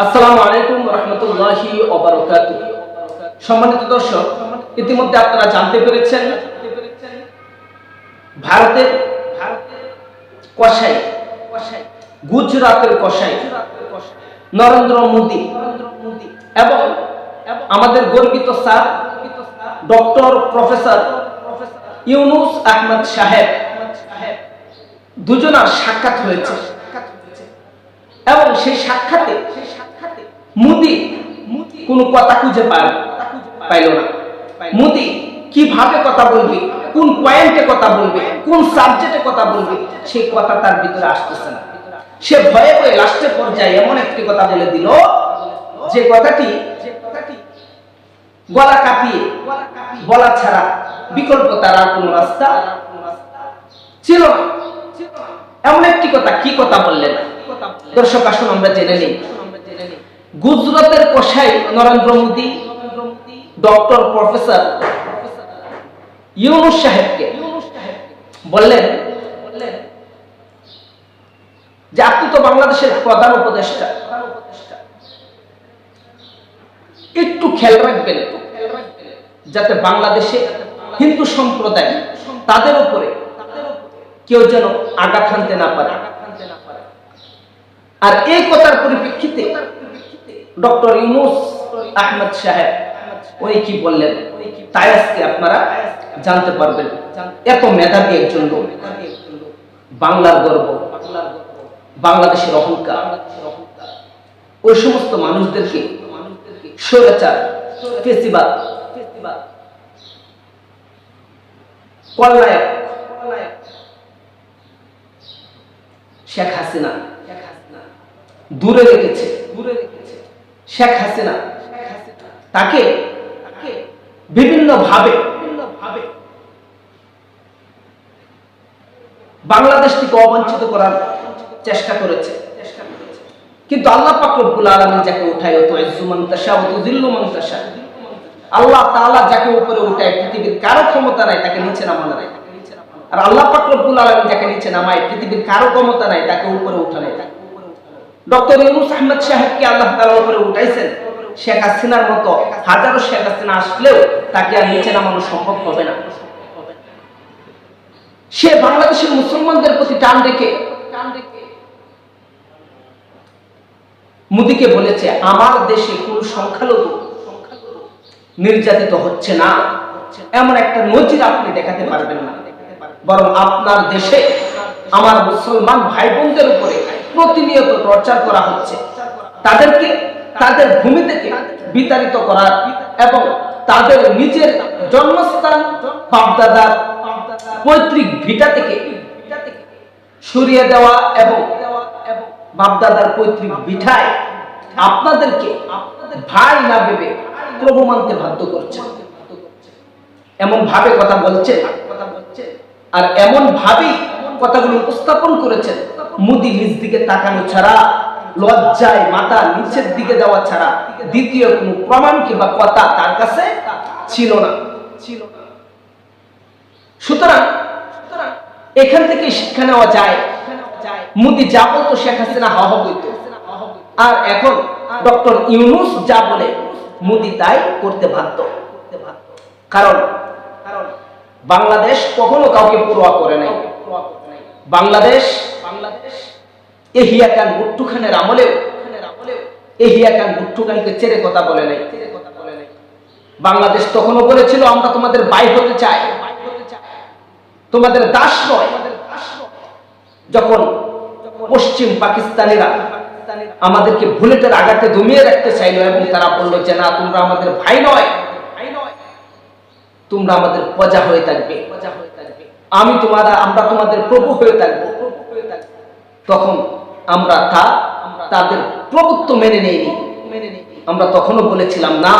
আসসালামু আলাইকুম রাহমাতুল্লাহি ওয়া বারাকাতুহু। সম্মানিত দর্শক, ইতিমধ্যে আপনারা জানতে পেরেছেন ভারতের কসাই, গুজরাটের কসাই নরেন্দ্র মোদী এবং আমাদের গর্বিত sir doctor professor Yunus Ahmad Saheb দুজনার সাক্ষাৎ হয়েছে এবং সেই সাক্ষাতে মোদী কোনো কথা খুঁজে পাইল না। মোদী কিভাবে কথা বলবে, কোন পয়েন্টে কথা বলবে, কোন সাবজেক্টে কথা বলবে, সেই কথা তার ভিতরে আসতেছে না। সে ভয়ে ভয়ে লাস্টের পর্যায়ে এমন একটি কথা বলে দিল যে কথাটি গলা কাঁপিয়ে বলা ছাড়া বিকল্প তার আর কোনো রাস্তা ছিল না। এমন একটি কথা, কি কথা বললেন দর্শক, আসুন আমরা জেনে নিই। গুজরাটের কসাই নরেন্দ্র মোদী ডক্টর প্রফেসর ইউনুস সাহেবকে বললেন যে আপনি তো বাংলাদেশের প্রধান উপদেষ্টা, একটু খেয়াল রাখবেন যাতে বাংলাদেশে হিন্দু সম্প্রদায় তাদের উপরে কেউ যেন আঘাত হানতে না পারে। আর এই কথার পরিপ্রেক্ষিতে ডক্টর ইউনুস আহমদ সাহেব উনি কি বললেন তাই আজকে আপনারা জানতে পারবেন। এত মেধাবী একজন লোক, বাংলার গর্ব, বাংলাদেশের অহংকার, ওই সমস্ত মানুষদেরকে স্বৈরাচার, ফেসিবাদ, কলনায়ক শেখ হাসিনা দূরে রেখেছে। শেখ হাসিনা তাকে বিভিন্ন ভাবে বাংলাদেশ থেকে অবঞ্চিত করার চেষ্টা করেছে, কিন্তু আল্লাহ পাক রব্বুল আলামিন যাকে উঠায় তো ইজ্জু মান তাশা ওয়া তুযিল্লু মান তাশা, আল্লাহ তাআলা যাকে উপরে উঠায় পৃথিবীর কারো ক্ষমতা নাই তাকে নিচে নামানো নাই। আর আল্লাহ পাক রব্বুল আলামিন যাকে নিচে নামায় পৃথিবীর কারো ক্ষমতা নাই তাকে উপরে উঠানো। ডক্টর ইউনুস আহমদ সাহেবকে আল্লাহ তাআলা উপরে উঠাইছেন। শেখ হাসিনার মতো হাজারো শেখ হাসিনা আসলেও তাকে আর নিচে নামানো সম্ভব হবে না। সে বাংলাদেশের মুসলমানদের প্রতি টান রেখে মোদীকে বলেছে আমার দেশে কোন সংখ্যালঘু নির্যাতিত হচ্ছে না, এমন একটা নজির আপনি দেখাতে পারবেন না, বরং আপনার দেশে আমার মুসলমান ভাই বোনদের উপরে প্রতিনিয়ত টর্চার করা হচ্ছে। তাদেরকে তাদের ভূমি থেকে বিতাড়িত করার এবং তাদের নিজের জন্মস্থান বাপদাদার পৈতৃক ভিটা থেকে সরিয়ে দেওয়া এবং বাপদাদার পৈতৃক ভিটায় আপনাদেরকে ভাই না ভেবে প্রভু মানতে বাধ্য করছে। এমন ভাবে কথা বলছেন আর এমন ভাবেই কথাগুলো উপস্থাপন করেছেন মোদী নিজ দিকে তাকানো ছাড়া, লজ্জায় মাথা নিচের দিকে দেওয়া ছাড়া দ্বিতীয় কোনো প্রমাণ কিংবা কথা তার কাছে ছিল না। সুতরাং এখান থেকে শিক্ষা নেওয়া যায়, মোদী যা বলতো শেখ হাসিনা হা হা বলতো, আর এখন ডক্টর ইউনুস যা বলে মোদী তাই করতে বাধ্য। কারণ বাংলাদেশ কখনো কাউকে পরোয়া করে নাই। বাংলাদেশ এহিয়া খান ভুট্টো খানের আমলেও এহিয়া খান ভুট্টো খানকে ছেড়ে কথা বলে নাই। বাংলাদেশ তখনও বলেছিল আমরা তোমাদের ভাই হতে চাই, তোমাদের দাস নয়। যখন পশ্চিম পাকিস্তানিরা আমাদেরকে বুলেটের আঘাতে দমিয়ে রাখতে চাইল এবং তারা বললো যে না, তোমরা আমাদের ভাই নয়, তোমরা আমাদের প্রজা হয়ে থাকবে, আমরা তোমাদের প্রভু হয়ে থাকবো, তখন আমরা তাদের প্রভুত্ব মেনে নেইনি। আমরা তখনও বলেছিলাম না,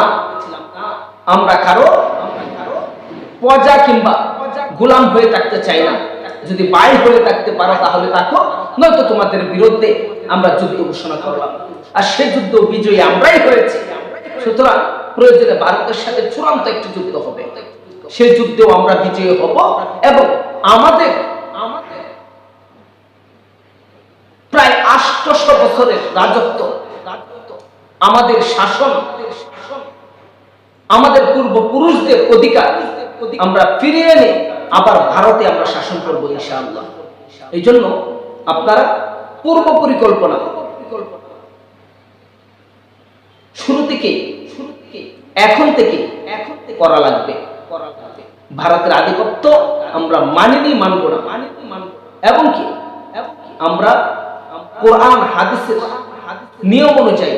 আমরা কারো প্রজা কিংবা গোলাম হয়ে থাকতে চাই না। যদি ভাই হয়ে থাকতে পারো তাহলে থাকো, নয়তো তোমাদের বিরুদ্ধে আমরা যুদ্ধ ঘোষণা করলাম। আর সেই যুদ্ধ বিজয়ী আমরাই হয়েছি। সুতরাং প্রয়োজনে ভারতের সাথে চূড়ান্ত একটি যুদ্ধ হবে, সেই যুদ্ধেও আমরা বিজয়ী হব এবং আমাদের প্রায় 800 বছরের রাজত্ব আমাদের শাসন, আমাদের পূর্বপুরুষদের অধিকার আমরা ফিরিয়ে এনে আবার ভারতে আমরা শাসন করব ইনশাআল্লাহ। এই জন্য আপনারা পূর্ব পরিকল্পনা শুরু থেকে এখন থেকে করা লাগবে। ভারতের আধিপত্য আমরা মানিনি, মানব না। এবং কি আমরা কোরআন হাদিসের নিয়ম অনুযায়ী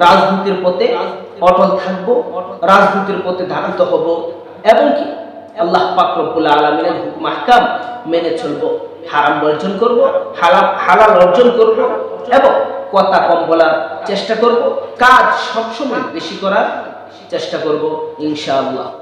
রাজনীতির পথে অটল থাকব, রাজনীতির পথে ধাবিত হব এবং কি আল্লাহ পাক রব্বুল আলামিনের হুকুম আহকাম মেনে চলব, হারাম বর্জন করব, হালাল অর্জন করব এবং কথা কম বলার চেষ্টা করব, কাজ সবসময় বেশি করার চেষ্টা করব ইনশাআল্লাহ।